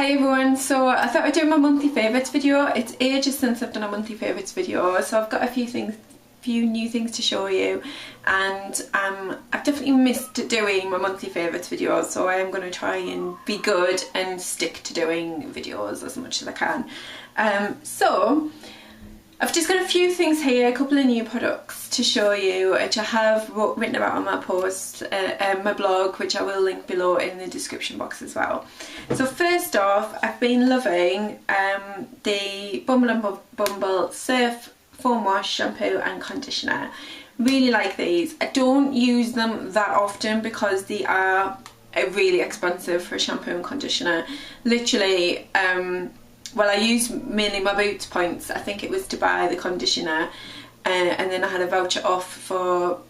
Hi everyone, so I thought I'd do my monthly favourites video. It's ages since I've done a monthly favourites video, so I've got a few new things to show you, and I've definitely missed doing my monthly favourites videos, so I am going to try and be good and stick to doing videos as much as I can. So I've just got a few things here, a couple of new products to show you, which I have written about on my post, my blog, which I will link below in the description box as well. So first off, I've been loving the Bumble Surf foam wash, shampoo and conditioner. Really like these. I don't use them that often because they are really expensive for shampoo and conditioner. Literally, well, I use mainly my Boots points, I think it was to buy the conditioner, and then I had a voucher off for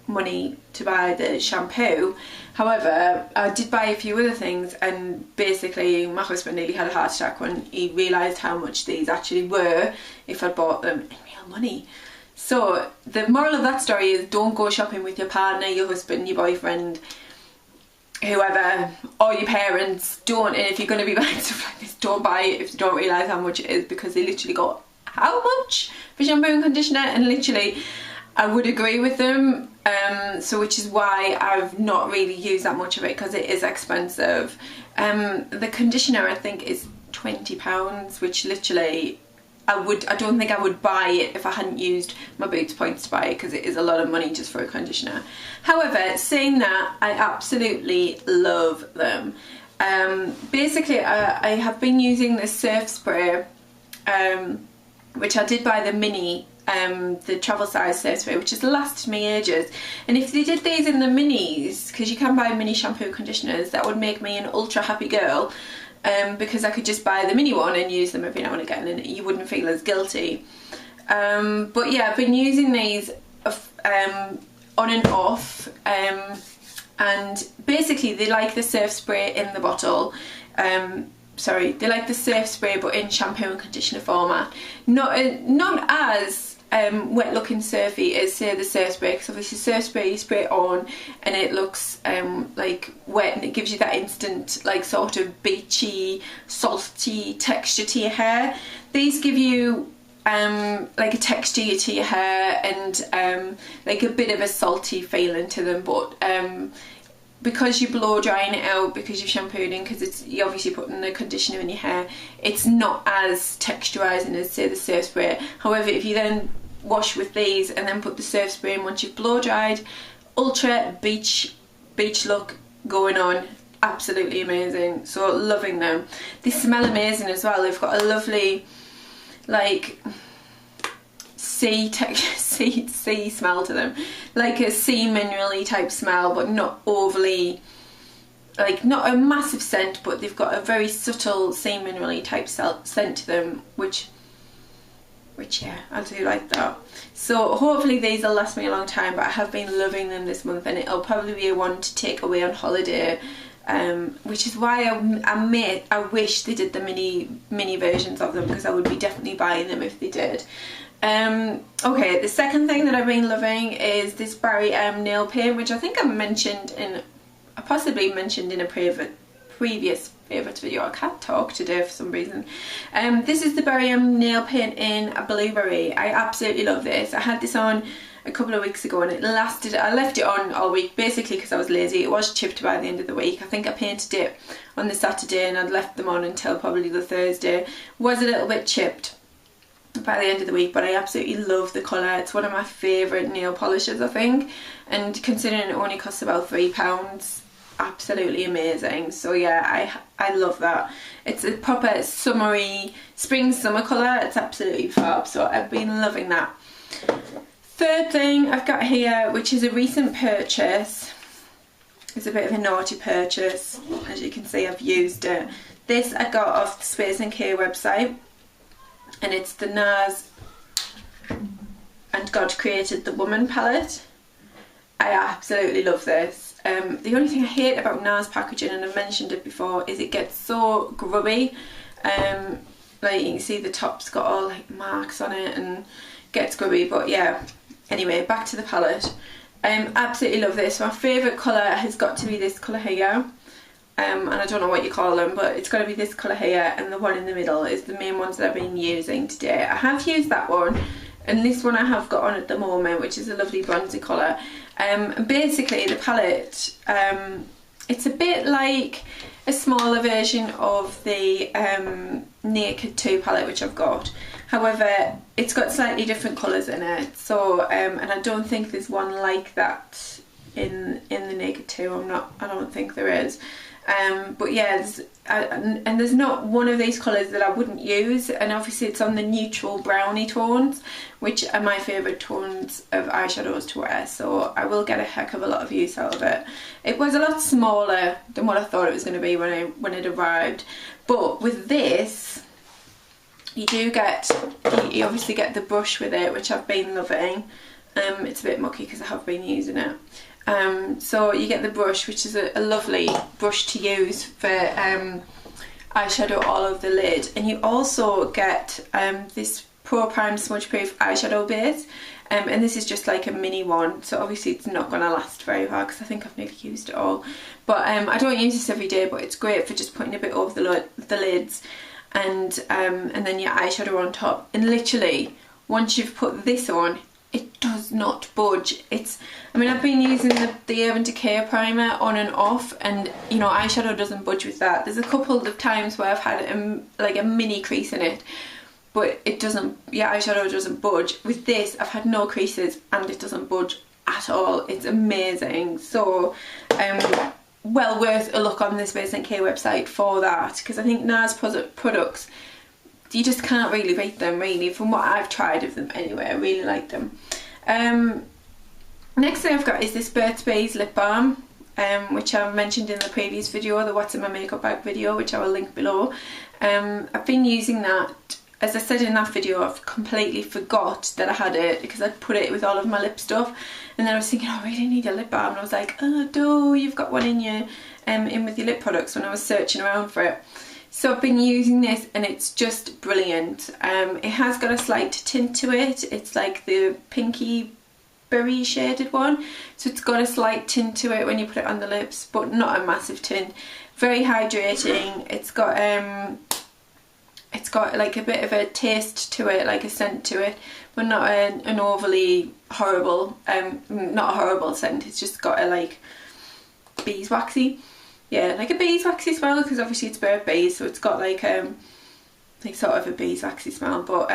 money to buy the shampoo. However, I did buy a few other things, and basically my husband nearly had a heart attack when he realised how much these actually were if I'd bought them in real money. So the moral of that story is, don't go shopping with your partner, your husband, your boyfriend, whoever, or your parents. Don't, and if you're going to be buying stuff like this, don't buy it if you don't realise how much it is, because they literally go, how much for shampoo and conditioner? And literally I would agree with them, so which is why I've not really used that much of it, because it is expensive. The conditioner I think is £20, which literally I don't think I would buy it if I hadn't used my Boots points to buy it, because it is a lot of money just for a conditioner. However, saying that, I absolutely love them. Basically, I have been using the Surf spray, which I did buy the mini, the travel size Surf spray, which has lasted me ages. And if they did these in the minis, because you can buy mini shampoo conditioners, that would make me an ultra happy girl. Because I could just buy the mini one and use them every now and again, and you wouldn't feel as guilty. But yeah, I've been using these on and off, and basically they like the Surf spray in the bottle. Sorry, they like the Surf spray but in shampoo and conditioner format. Not as wet looking surfy as say the Surf spray, because obviously Surf spray you spray it on and it looks like wet, and it gives you that instant like sort of beachy, salty texture to your hair. These give you like a texture to your hair and like a bit of a salty feeling to them, but because you're blow drying it out, because you've shampooed in, because you're obviously putting the conditioner in your hair, it's not as texturising as say the Surf spray. However, if you then wash with these and then put the Surf spray in once you've blow dried, ultra beach look going on. Absolutely amazing. So loving them. They smell amazing as well. They've got a lovely like sea smell to them, like a sea minerally type smell, but not overly, like not a massive scent, but they've got a very subtle sea minerally type scent to them, which yeah, I do like that. So hopefully these will last me a long time, but I have been loving them this month, and it'll probably be one to take away on holiday, which is why I wish they did the mini versions of them, because I would be definitely buying them if they did. Okay, the second thing that I've been loving is this Barry nail paint, which I think I possibly mentioned in a previous favourites video. I can't talk today for some reason. This is the Barry nail paint in a blueberry. I absolutely love this. I had this on a couple of weeks ago and it lasted. I left it on all week basically because I was lazy. It was chipped by the end of the week. I think I painted it on the Saturday and I'd left them on until probably the Thursday. It was a little bit chipped by the end of the week, but I absolutely love the colour. It's one of my favourite nail polishes, I think, and considering it only costs about £3, absolutely amazing. So yeah, I love that. It's a proper summery summer colour. It's absolutely fab, so I've been loving that. Third thing I've got here, which is a recent purchase, it's a bit of a naughty purchase. As you can see, I've used it. This I got off the Space & Care website, and it's the NARS and God Created the Woman palette. I absolutely love this. The only thing I hate about NARS packaging, and I've mentioned it before, is it gets so grubby. Like you can see the top's got all like marks on it and gets grubby, but yeah. Anyway, back to the palette. Absolutely love this. My favourite colour has got to be this colour here. and I don't know what you call them, but it's got to be this colour here, and the one in the middle is the main ones that I've been using today. I have used that one, and this one I have got on at the moment, which is a lovely bronzy colour. And basically the palette, it's a bit like a smaller version of the Naked 2 palette which I've got. However, it's got slightly different colours in it, so and I don't think there's one like that in the Naked 2. I don't think there is. But yeah, there's not one of these colours that I wouldn't use, and obviously it's on the neutral brownie tones, which are my favourite tones of eyeshadows to wear, so I will get a heck of a lot of use out of it. It was a lot smaller than what I thought it was going to be when it arrived, but with this you do get, you obviously get the brush with it, which I've been loving. It's a bit mucky because I have been using it. So you get the brush, which is a lovely brush to use for eyeshadow all over the lid, and you also get this Pro Prime Smudge Proof eyeshadow base, and this is just like a mini one, so obviously it's not going to last very far because I think I've nearly used it all. But I don't use this every day, but it's great for just putting a bit over the lids, and then your eyeshadow on top. And literally, once you've put this on, it does not budge. I mean, I've been using the Urban Decay primer on and off, and you know, eyeshadow doesn't budge with that. There's a couple of times where I've had like a mini crease in it, but it doesn't, your eyeshadow doesn't budge. With this, I've had no creases and it doesn't budge at all. It's amazing. So well worth a look on this Base & K website for that, because I think NARS products, you just can't really beat them, really, from what I've tried of them anyway. I really like them. Next thing I've got is this Burt's Bees lip balm, which I mentioned in the previous video, the What's in My Makeup Bag video, which I will link below. I've been using that. As I said in that video, I've completely forgot that I had it because I'd put it with all of my lip stuff, and then I was thinking, oh, I really need a lip balm, and I was like, oh, do you've got one in your in with your lip products, when I was searching around for it. So I've been using this, and it's just brilliant. It has got a slight tint to it. It's like the pinky berry shaded one, so it's got a slight tint to it when you put it on the lips, but not a massive tint. Very hydrating. It's got like a bit of a taste to it, like a scent to it, but not an overly horrible, not a horrible scent. It's just got a like beeswaxy, yeah, like a beeswaxy smell, because obviously it's Burt's Bees, so it's got like sort of a beeswaxy smell, but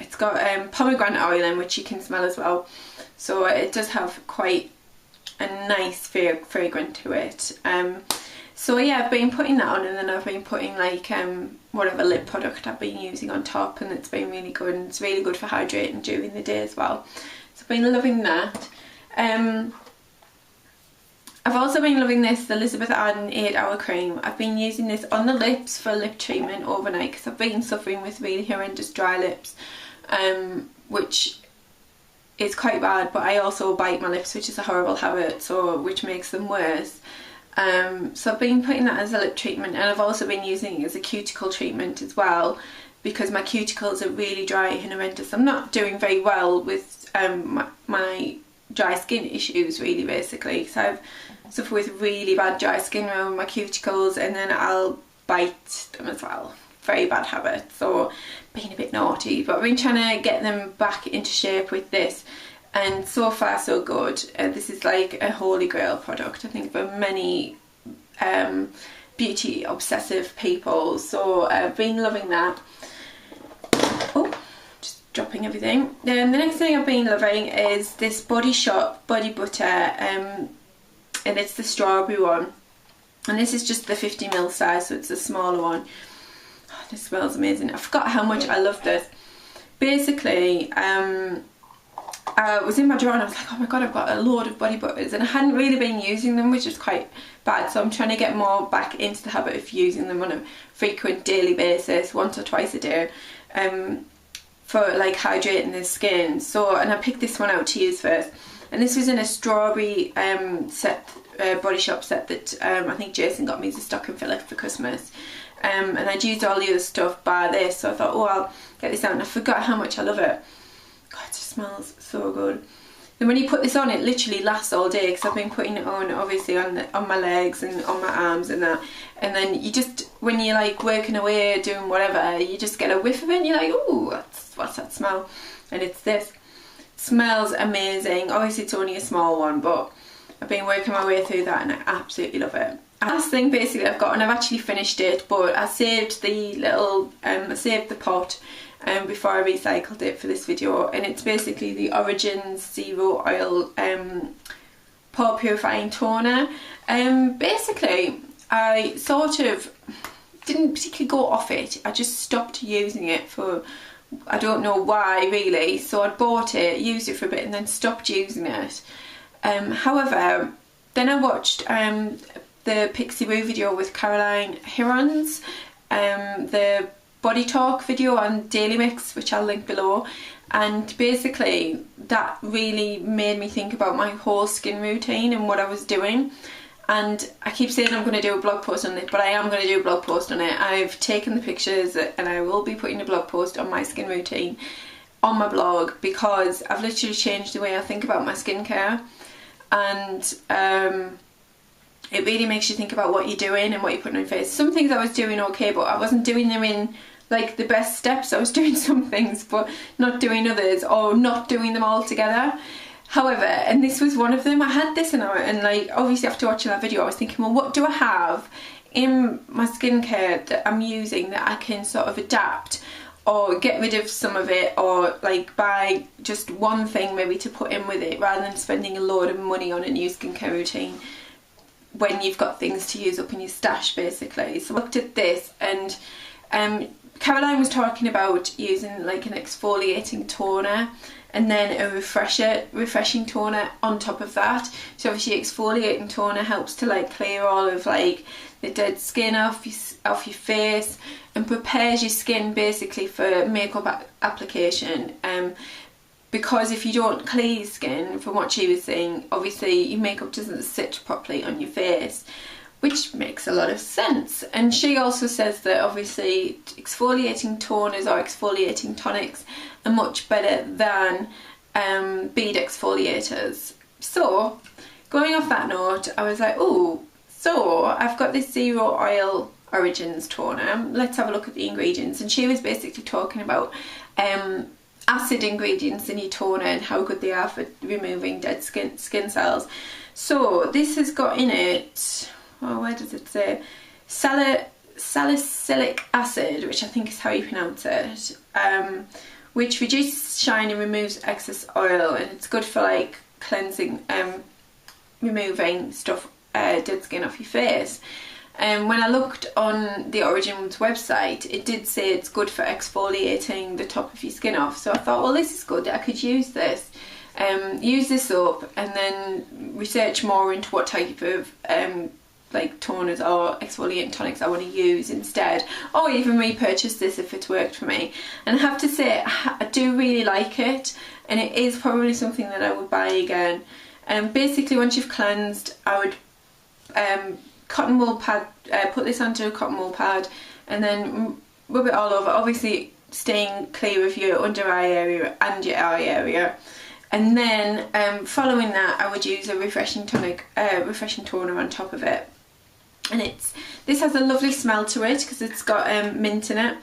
it's got pomegranate oil in, which you can smell as well, so it does have quite a nice fragrance to it. So yeah, I've been putting that on, and then I've been putting like whatever lip product I've been using on top, and it's been really good, and it's really good for hydrating during the day as well. So I've been loving that. I've also been loving this, the Elizabeth Arden 8 Hour Cream. I've been using this on the lips for lip treatment overnight, because I've been suffering with really horrendous dry lips, which is quite bad, but I also bite my lips, which is a horrible habit, so which makes them worse. So I've been putting that as a lip treatment, and I've also been using it as a cuticle treatment as well, because my cuticles are really dry and horrendous. I'm not doing very well with my dry skin issues, really, basically, so I've suffered with really bad dry skin around my cuticles, and then I'll bite them as well. Very bad habit, so being a bit naughty, but I've been trying to get them back into shape with this, and so far so good. This is like a holy grail product, I think, for many beauty obsessive people, so I've been loving that. Oh, just dropping everything. The next thing I've been loving is this Body Shop Body Butter, and it's the strawberry one, and this is just the 50ml size, so it's a smaller one. Oh, this smells amazing. I forgot how much I love this. Basically, I was in my drawer and I was like, oh my god, I've got a load of body butters, and I hadn't really been using them, which is quite bad, so I'm trying to get more back into the habit of using them on a frequent daily basis, once or twice a day, for like hydrating the skin. So, and I picked this one out to use first, and this was in a strawberry set, Body Shop set that I think Jason got me as a stocking filler for Christmas, and I'd used all the other stuff bar this, so I thought, oh, I'll get this out, and I forgot how much I love it. God, it just smells so good. then when you put this on, it literally lasts all day, because I've been putting it on obviously on my legs and on my arms and that, and then you just, when you're like working away doing whatever, you just get a whiff of it and you're like, ooh, what's that smell? And it's this. It smells amazing. Obviously it's only a small one, but I've been working my way through that and I absolutely love it. Last thing basically I've got, and I've actually finished it, but I saved the little I saved the pot before I recycled it for this video, and it's basically the Origins Zero Oil Pore Purifying Toner. Basically I sort of didn't particularly go off it, I just stopped using it for, I don't know why really, so I bought it, used it for a bit and then stopped using it. However, then I watched the Pixie Woo video with Caroline Hirons, the Body Talk video on Daily Mix, which I'll link below, and basically that really made me think about my whole skin routine and what I was doing. And I keep saying I'm going to do a blog post on it, but I am going to do a blog post on it. I've taken the pictures and I will be putting a blog post on my skin routine on my blog, because I've literally changed the way I think about my skincare, and it really makes you think about what you're doing and what you're putting on your face. Some things I was doing okay, but I wasn't doing them in like the best steps. I was doing some things but not doing others, or not doing them all together. However, and this was one of them, I had this and like obviously after watching that video I was thinking, well, what do I have in my skincare that I'm using that I can sort of adapt or get rid of some of it, or like buy just one thing maybe to put in with it, rather than spending a load of money on a new skincare routine when you've got things to use up in your stash basically. So I looked at this, and Caroline was talking about using like an exfoliating toner and then a refreshing toner on top of that. So obviously exfoliating toner helps to like clear all of like the dead skin off your face and prepares your skin basically for makeup application. Because if you don't clear your skin, from what she was saying, obviously your makeup doesn't sit properly on your face, which makes a lot of sense. And she also says that obviously exfoliating toners or exfoliating tonics are much better than bead exfoliators. So going off that note, I was like, oh, so I've got this Zero Oil Origins toner, let's have a look at the ingredients. And she was basically talking about acid ingredients in your toner and how good they are for removing dead skin cells. So this has got in it, well, where does it say, salicylic acid, which I think is how you pronounce it, which reduces shine and removes excess oil, and it's good for like cleansing, removing stuff, dead skin off your face. And when I looked on the Origins website, it did say it's good for exfoliating the top of your skin off. So I thought, well, this is good, I could use this. Use this up and then research more into what type of like toners or exfoliating tonics I want to use instead, or even repurchase this if it's worked for me. And I have to say, I do really like it, and it is probably something that I would buy again. Basically once you've cleansed, I would cotton wool pad, put this onto a cotton wool pad and then rub it all over, obviously staying clear of your under eye area and your eye area. And then following that, I would use a refreshing tonic, refreshing toner on top of it. And this has a lovely smell to it because it's got mint in it,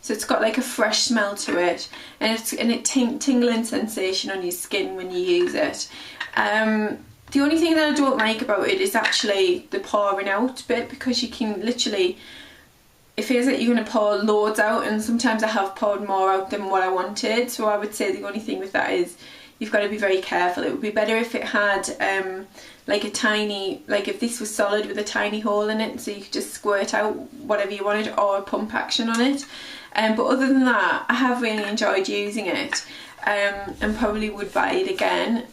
so it's got like a fresh smell to it, and it's tingling sensation on your skin when you use it. The only thing that I don't like about it is actually the pouring out bit, because you can literally, it feels like you're going to pour loads out, and sometimes I have poured more out than what I wanted. So I would say the only thing with that is you've got to be very careful. It would be better if it had like a tiny, like if this was solid with a tiny hole in it, so you could just squirt out whatever you wanted, or a pump action on it. But other than that, I have really enjoyed using it, and probably would buy it again.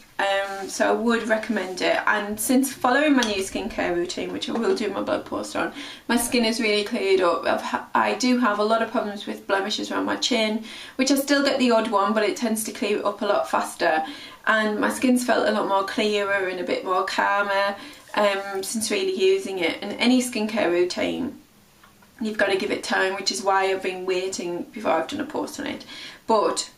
So I would recommend it. And since following my new skincare routine, which I will do my blog post on, my skin has really cleared up. I do have a lot of problems with blemishes around my chin, which I still get the odd one, but it tends to clear up a lot faster. And my skin's felt a lot more clearer and a bit more calmer since really using it. And any skincare routine, you've got to give it time, which is why I've been waiting before I've done a post on it. But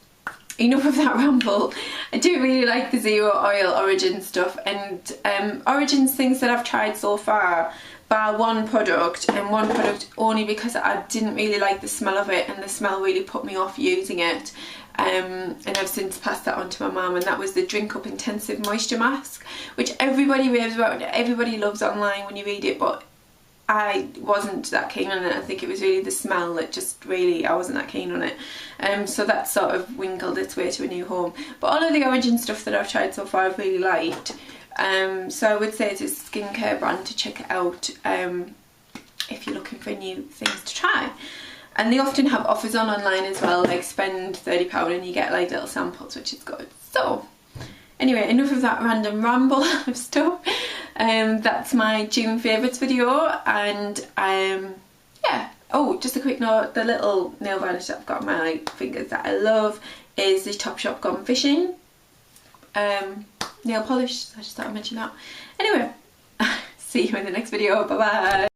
enough of that ramble. I do really like the zero oil Origin stuff, and Origin's things that I've tried so far, bar one product, and one product only because I didn't really like the smell of it, and the smell really put me off using it. And I've since passed that on to my mum, and that was the Drink Up Intensive Moisture Mask, which everybody raves about and everybody loves online when you read it, but I wasn't that keen on it. I think it was really the smell that just really, I wasn't that keen on it. So that sort of winkled its way to a new home. But all of the Origin stuff that I've tried so far I've really liked. So I would say it's a skincare brand to check it out if you're looking for new things to try. And they often have offers on online as well, like spend £30 and you get like little samples, which is good. So anyway, enough of that random ramble of stuff. That's my June favourites video, and yeah. Oh, just a quick note, the little nail varnish that I've got on my fingers that I love is the Topshop Gone Fishing nail polish. So I just thought I'd mention that. Anyway, see you in the next video. Bye bye.